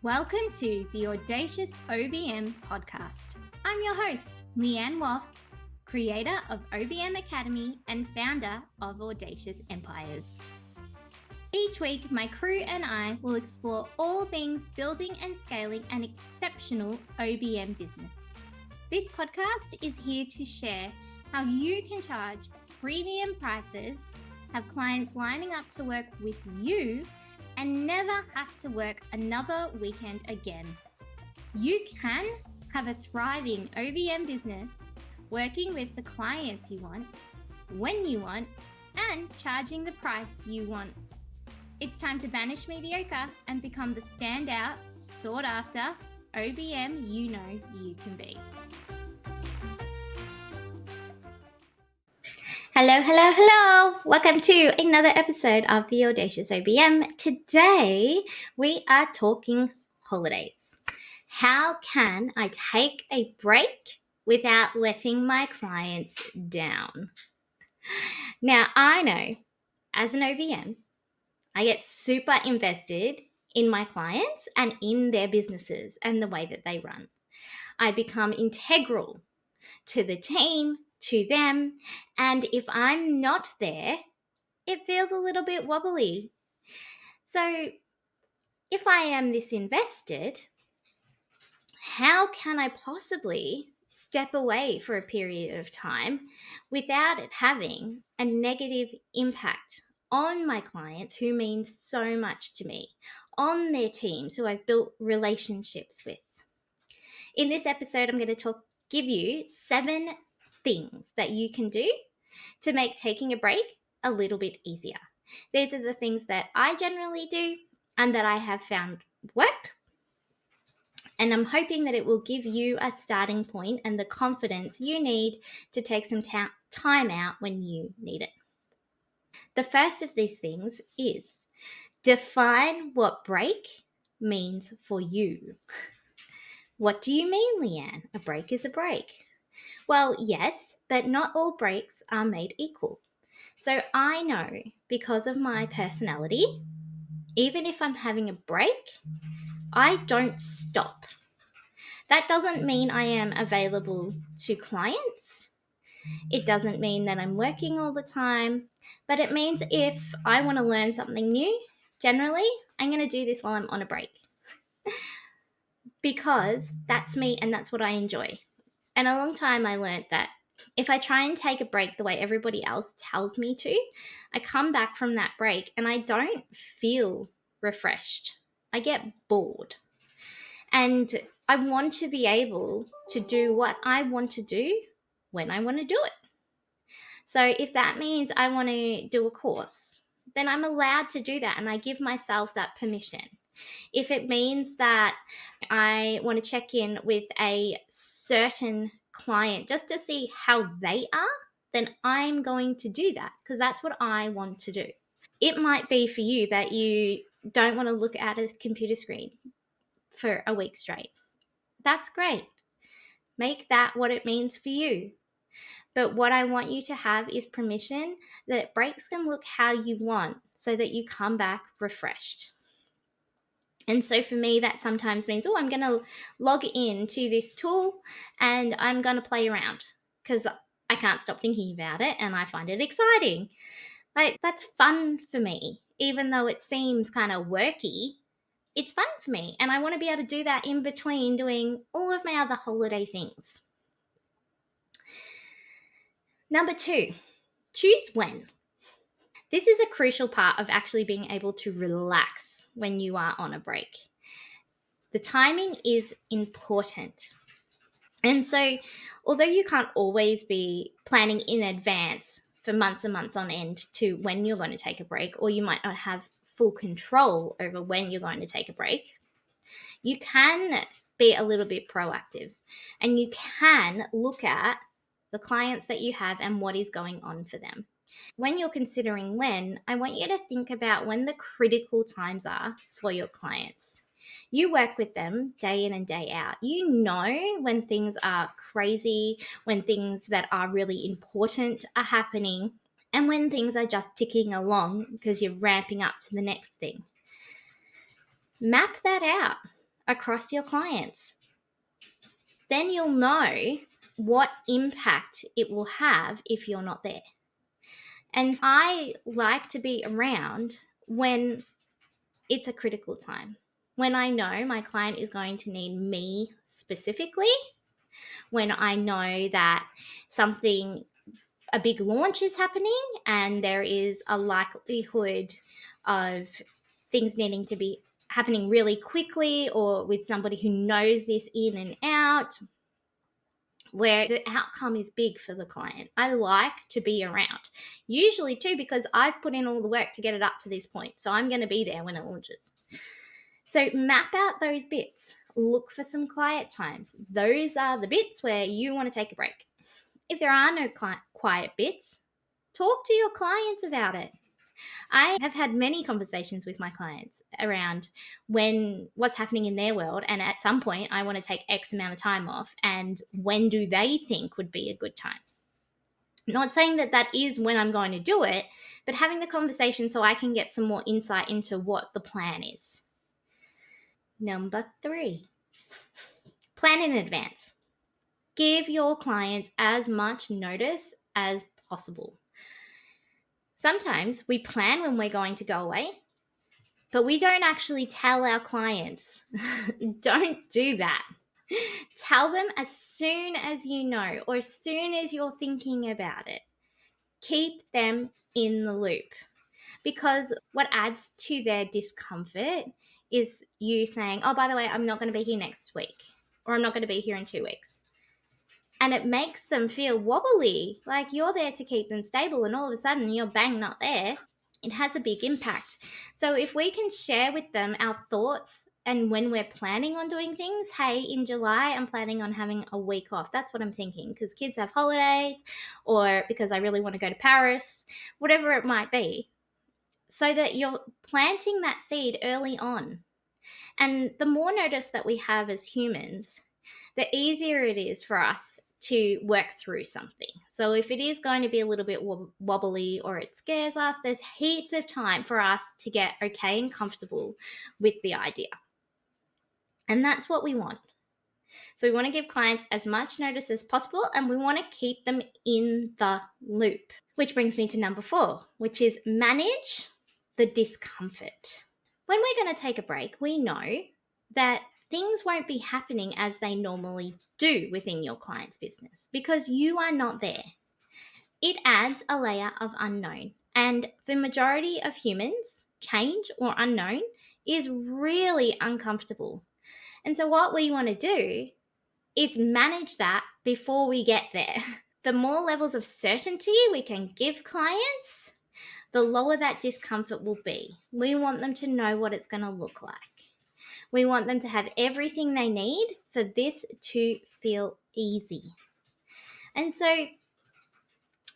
Welcome to the Audacious OBM podcast. I'm your host, Leanne, creator of OBM Academy and founder of Audacious Empires. Each week, my crew and I will explore all things building and scaling an exceptional OBM business. This podcast is here to share how you can charge premium prices, have clients lining up to work with you, and never have to work another weekend again. You can have a thriving OBM business, working with the clients you want, when you want, and charging the price you want. It's time to banish mediocre and become the standout, sought after OBM you know you can be. Hello. Welcome to another episode of the Audacious OBM. Today, we are talking holidays. How can I take a break without letting my clients down? Now, I know as an OBM, I get super invested in my clients and in their businesses and the way that they run. I become integral to the team, to them, and if I'm not there, it feels a little bit wobbly. So if I am this invested, how can I possibly step away for a period of time without it having a negative impact on my clients who mean so much to me, on their teams who I've built relationships with? In this episode, I'm going to give you 7 things that you can do to make taking a break a little bit easier. These are the things that I generally do and that I have found work. And I'm hoping that it will give you a starting point and the confidence you need to take some time out when you need it. The first of these things is define what break means for you. What do you mean, Leanne? A break is a break. Well, yes, but not all breaks are made equal. So I know because of my personality, even if I'm having a break, I don't stop. That doesn't mean I am available to clients. It doesn't mean that I'm working all the time, but it means if I want to learn something new, generally, I'm going to do this while I'm on a break because that's me and that's what I enjoy. And a long time I learned that if I try and take a break the way everybody else tells me to, I come back from that break and I don't feel refreshed. I get bored. And I want to be able to do what I want to do when I want to do it. So if that means I want to do a course, then I'm allowed to do that and I give myself that permission. If it means that I want to check in with a certain client just to see how they are, then I'm going to do that because that's what I want to do. It might be for you that you don't want to look at a computer screen for a week straight. That's great. Make that what it means for you. But what I want you to have is permission that breaks can look how you want so that you come back refreshed. And so for me, that sometimes means, I'm going to log into this tool and I'm going to play around because I can't stop thinking about it and I find it exciting. Like, that's fun for me. Even though it seems kind of worky, it's fun for me. And I want to be able to do that in between doing all of my other holiday things. Number 2, choose when. This is a crucial part of actually being able to relax when you are on a break. The timing is important. And so, although you can't always be planning in advance for months and months on end to when you're going to take a break, or you might not have full control over when you're going to take a break, you can be a little bit proactive and you can look at the clients that you have and what is going on for them. When you're considering when, I want you to think about when the critical times are for your clients. You work with them day in and day out. You know when things are crazy, when things that are really important are happening, and when things are just ticking along because you're ramping up to the next thing. Map that out. across your clients. Then you'll know what impact it will have if you're not there. And I like to be around when it's a critical time, when I know my client is going to need me specifically, when I know that a big launch is happening and there is a likelihood of things needing to be happening really quickly, or with somebody who knows this in and out, where the outcome is big for the client. I like to be around, usually too, because I've put in all the work to get it up to this point. So I'm going to be there when it launches. So map out those bits. Look for some quiet times. Those are the bits where you want to take a break. If there are no quiet bits, talk to your clients about it. I have had many conversations with my clients around what's happening in their world, and at some point I want to take X amount of time off, and when do they think would be a good time? Not saying that is when I'm going to do it, but having the conversation so I can get some more insight into what the plan is. Number 3, plan in advance. Give your clients as much notice as possible. Sometimes we plan when we're going to go away, but we don't actually tell our clients. Don't do that. Tell them as soon as you know, or as soon as you're thinking about it. Keep them in the loop, because what adds to their discomfort is you saying, oh, by the way, I'm not going to be here next week, or I'm not going to be here in 2 weeks. And it makes them feel wobbly, like you're there to keep them stable, and all of a sudden you're bang not there. It has a big impact. So if we can share with them our thoughts, and when we're planning on doing things, hey, in July, I'm planning on having a week off. That's what I'm thinking, because kids have holidays, or because I really want to go to Paris, whatever it might be. So that you're planting that seed early on. And the more notice that we have as humans, the easier it is for us to work through something. So if it is going to be a little bit wobbly, or it scares us, there's heaps of time for us to get okay and comfortable with the idea. And that's what we want. So we want to give clients as much notice as possible, and we want to keep them in the loop. Which brings me to number 4, which is manage the discomfort. When we're going to take a break, we know that things won't be happening as they normally do within your client's business, because you are not there. It adds a layer of unknown. And for the majority of humans, change or unknown is really uncomfortable. And so what we want to do is manage that before we get there. The more levels of certainty we can give clients, the lower that discomfort will be. We want them to know what it's going to look like. We want them to have everything they need for this to feel easy. And so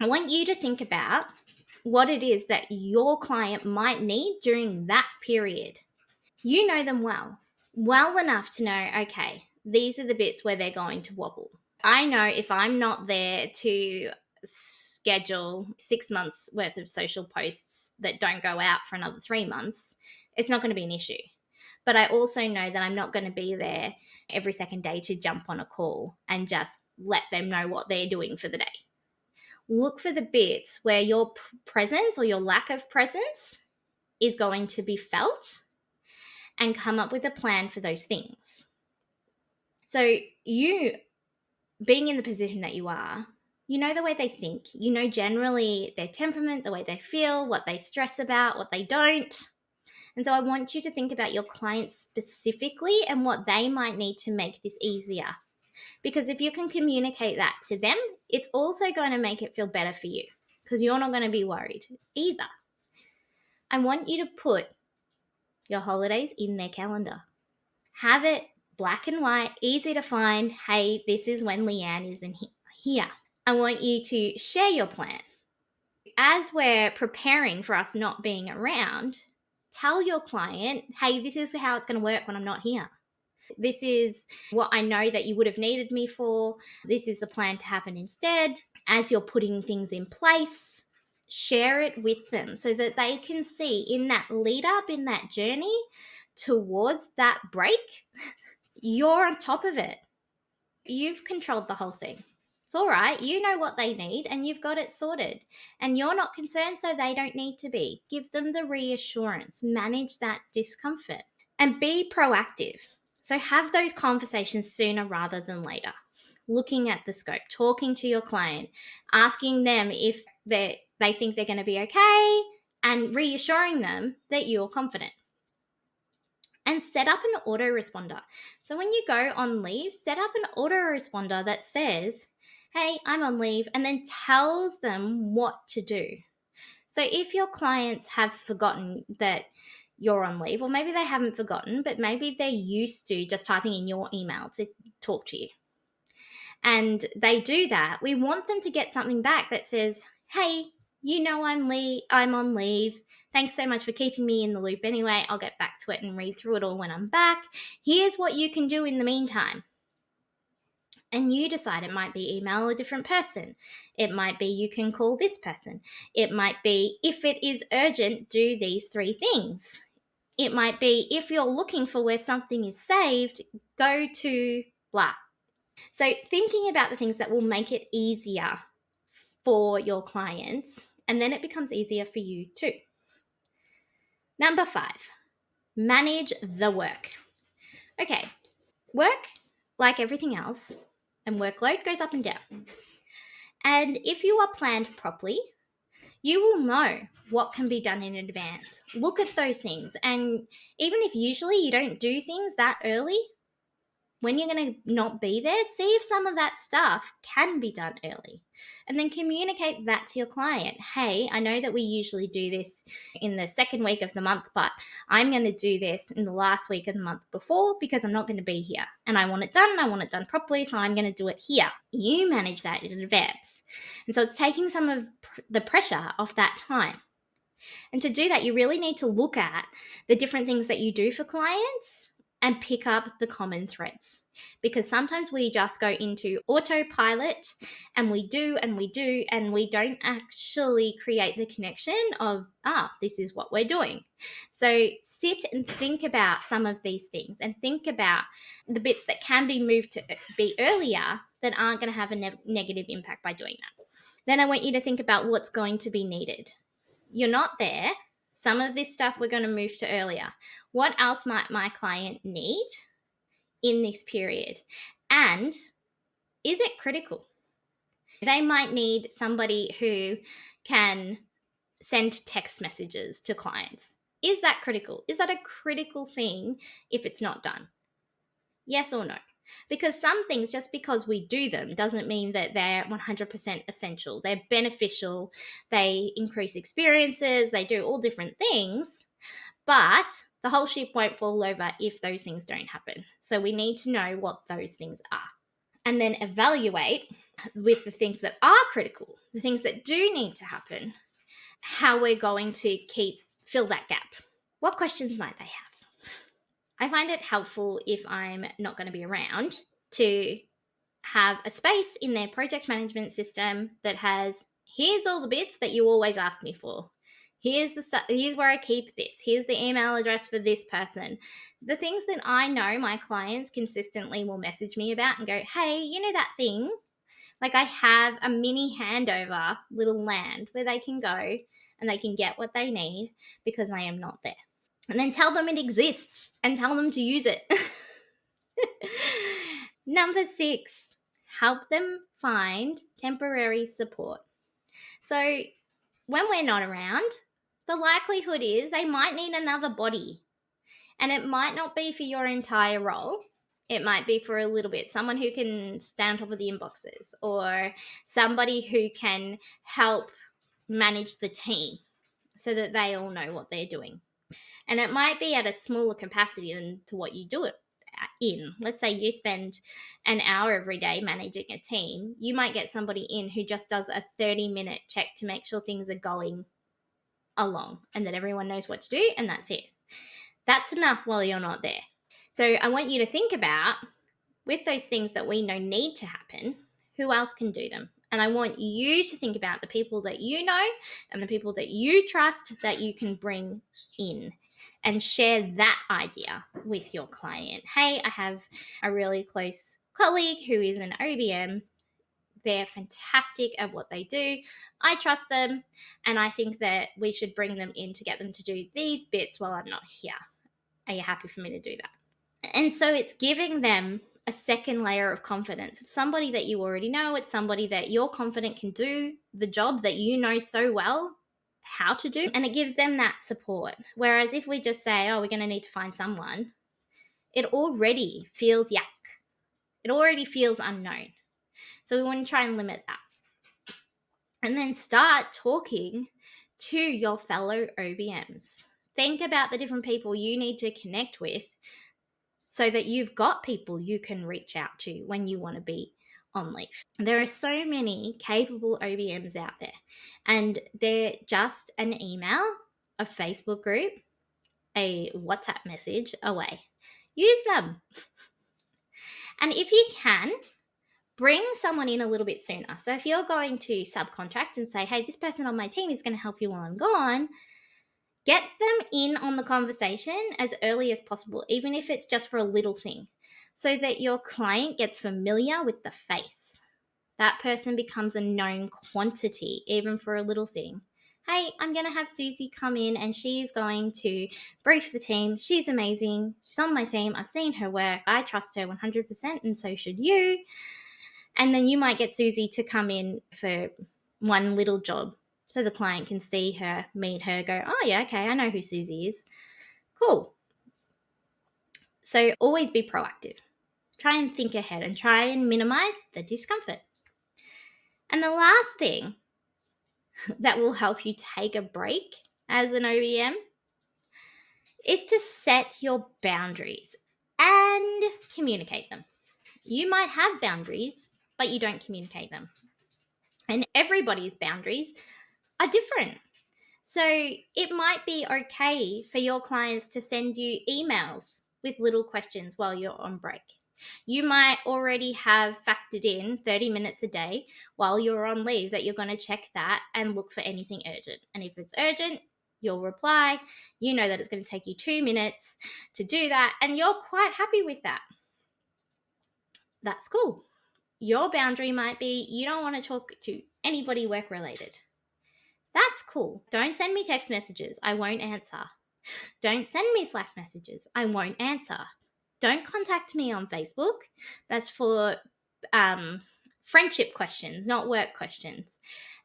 I want you to think about what it is that your client might need during that period. You know them well enough to know, okay, these are the bits where they're going to wobble. I know if I'm not there to schedule 6 months worth of social posts that don't go out for another 3 months, it's not going to be an issue. But I also know that I'm not going to be there every second day to jump on a call and just let them know what they're doing for the day. Look for the bits where your presence or your lack of presence is going to be felt, and come up with a plan for those things. So you, being in the position that you are, you know the way they think, you know generally their temperament, the way they feel, what they stress about, what they don't. And so I want you to think about your clients specifically and what they might need to make this easier. Because if you can communicate that to them, it's also going to make it feel better for you, because you're not going to be worried either. I want you to put your holidays in their calendar. Have it black and white, easy to find. Hey, this is when Leanne is in here. I want you to share your plan. As we're preparing for us not being around, tell your client, hey, this is how it's going to work when I'm not here. This is what I know that you would have needed me for. This is the plan to happen instead. As you're putting things in place, share it with them so that they can see in that lead up, in that journey, towards that break, you're on top of it. You've controlled the whole thing. It's all right. You know what they need and you've got it sorted. And you're not concerned, so they don't need to be. Give them the reassurance, manage that discomfort, and be proactive. So have those conversations sooner rather than later. Looking at the scope, talking to your client, asking them if they think they're going to be okay, and reassuring them that you're confident. And set up an autoresponder. So when you go on leave, set up an autoresponder that says, hey, I'm on leave, and then tells them what to do. So if your clients have forgotten that you're on leave, or maybe they haven't forgotten, but maybe they're used to just typing in your email to talk to you, and they do that, we want them to get something back that says, hey, I'm on leave. Thanks so much for keeping me in the loop anyway. I'll get back to it and read through it all when I'm back. Here's what you can do in the meantime. And you decide. It might be email a different person. It might be you can call this person. It might be, if it is urgent, do these 3 things. It might be, if you're looking for where something is saved, go to blah. So thinking about the things that will make it easier for your clients, and then it becomes easier for you too. Number 5, manage the work. Okay, work, like everything else, and workload goes up and down. And if you are planned properly, you will know what can be done in advance. Look at those things. And even if usually you don't do things that early, when you're going to not be there, see if some of that stuff can be done early. And then communicate that to your client. Hey, I know that we usually do this in the second week of the month, but I'm going to do this in the last week of the month before because I'm not going to be here. And I want it done properly, so I'm going to do it here. You manage that in advance. And so it's taking some of the pressure off that time. And to do that, you really need to look at the different things that you do for clients and pick up the common threads. Because sometimes we just go into autopilot and we do and we don't actually create the connection of, this is what we're doing. So sit and think about some of these things and think about the bits that can be moved to be earlier that aren't going to have a negative impact by doing that. Then I want you to think about what's going to be needed. You're not there. Some of this stuff we're going to move to earlier. What else might my client need in this period? And is it critical? They might need somebody who can send text messages to clients. Is that critical? Is that a critical thing if it's not done? Yes or no? Because some things, just because we do them, doesn't mean that they're 100% essential. They're beneficial, they increase experiences, they do all different things, but the whole ship won't fall over if those things don't happen. So we need to know what those things are. And then evaluate with the things that are critical, the things that do need to happen, how we're going to fill that gap. What questions might they have? I find it helpful if I'm not going to be around to have a space in their project management system that has, here's all the bits that you always ask me for. Here's the stuff, here's where I keep this. Here's the email address for this person. The things that I know my clients consistently will message me about and go, hey, you know that thing? Like, I have a mini handover little land where they can go and they can get what they need because I am not there. And then tell them it exists and tell them to use it. Number 6, help them find temporary support. So when we're not around, the likelihood is they might need another body. And it might not be for your entire role. It might be for a little bit. Someone who can stay on top of the inboxes, or somebody who can help manage the team so that they all know what they're doing. And it might be at a smaller capacity than to what you do it in. Let's say you spend an hour every day managing a team. You might get somebody in who just does a 30-minute check to make sure things are going along and that everyone knows what to do, and that's it. That's enough while you're not there. So I want you to think about, with those things that we know need to happen, who else can do them? And I want you to think about the people that you know and the people that you trust that you can bring in. and share that idea with your client. Hey, I have a really close colleague who is an OBM. They're fantastic at what they do. I trust them, and I think that we should bring them in to get them to do these bits while I'm not here. Are you happy for me to do that? And so it's giving them a second layer of confidence. It's somebody that you already know. It's somebody that you're confident can do the job that you know so well how to do. And it gives them that support. Whereas if we just say, oh, we're going to need to find someone, it already feels yuck. It already feels unknown. So we want to try and limit that. And then start talking to your fellow OBMs. Think about the different people you need to connect with so that you've got people you can reach out to when you want to be on leave. There are so many capable OBMs out there, and they're just an email, a Facebook group, a WhatsApp message away. Use them. And if you can, bring someone in a little bit sooner. So if you're going to subcontract and say, hey, this person on my team is going to help you while I'm gone, get them in on the conversation as early as possible, even if it's just for a little thing, so that your client gets familiar with the face. That person becomes a known quantity, even for a little thing. Hey, I'm going to have Susie come in and she's going to brief the team. She's amazing. She's on my team. I've seen her work. I trust her 100%, and so should you. And then you might get Susie to come in for one little job so the client can see her, meet her, go, oh, yeah, okay, I know who Susie is. Cool. So always be proactive. Try and think ahead and try and minimize the discomfort. And the last thing that will help you take a break as an OBM is to set your boundaries and communicate them. You might have boundaries, but you don't communicate them. And everybody's boundaries are different. So it might be okay for your clients to send you emails with little questions while you're on break. You might already have factored in 30 minutes a day while you're on leave that you're going to check that and look for anything urgent. And if it's urgent, you'll reply. You know that it's going to take you 2 minutes to do that, and you're quite happy with that. That's cool. Your boundary might be you don't want to talk to anybody work related. That's cool. Don't send me text messages. I won't answer. Don't send me Slack messages. I won't answer. Don't contact me on Facebook. That's for friendship questions, not work questions.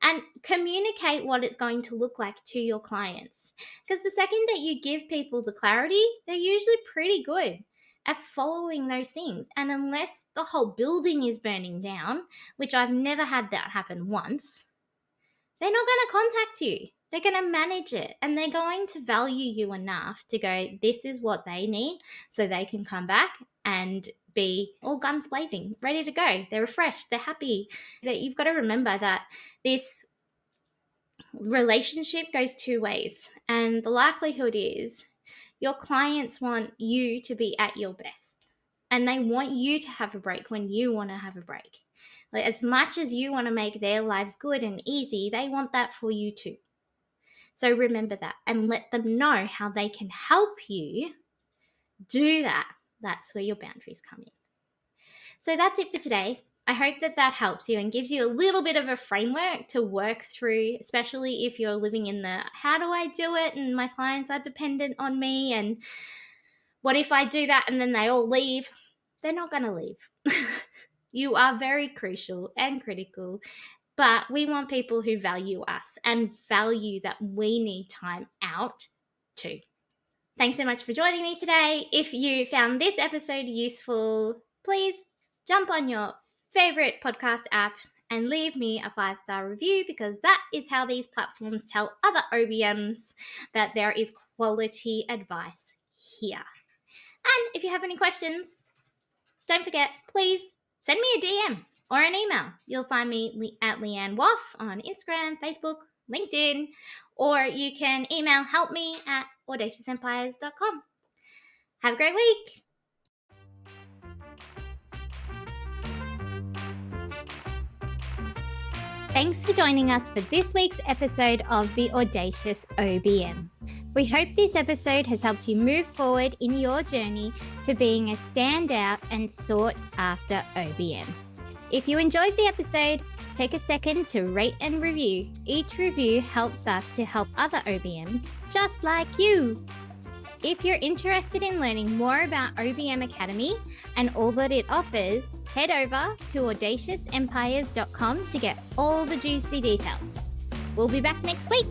And communicate what it's going to look like to your clients. Because the second that you give people the clarity, they're usually pretty good at following those things. And unless the whole building is burning down, which I've never had that happen once, they're not going to contact you. They're going to manage it, and they're going to value you enough to go, this is what they need, so they can come back and be all guns blazing, ready to go. They're refreshed. They're happy. That you've got to remember that this relationship goes two ways, and the likelihood is your clients want you to be at your best, and they want you to have a break when you want to have a break. Like, as much as you want to make their lives good and easy, they want that for you too. So remember that and let them know how they can help you do that. That's where your boundaries come in. So that's it for today. I hope that that helps you and gives you a little bit of a framework to work through, especially if you're living in the how do I do it and my clients are dependent on me, and what if I do that and then they all leave? They're not going to leave. You are very crucial and critical, but we want people who value us and value that we need time out too. Thanks so much for joining me today. If you found this episode useful, please jump on your favorite podcast app and leave me a 5-star review, because that is how these platforms tell other OBMs that there is quality advice here. And if you have any questions, don't forget, please send me a DM or an email. You'll find me at Leanne Waff on Instagram, Facebook, LinkedIn, or you can email helpme@audaciousempires.com. Have a great week. Thanks for joining us for this week's episode of The Audacious OBM. We hope this episode has helped you move forward in your journey to being a standout and sought after OBM. If you enjoyed the episode, take a second to rate and review. Each review helps us to help other OBMs just like you. If you're interested in learning more about OBM Academy and all that it offers, head over to audaciousempires.com to get all the juicy details. We'll be back next week.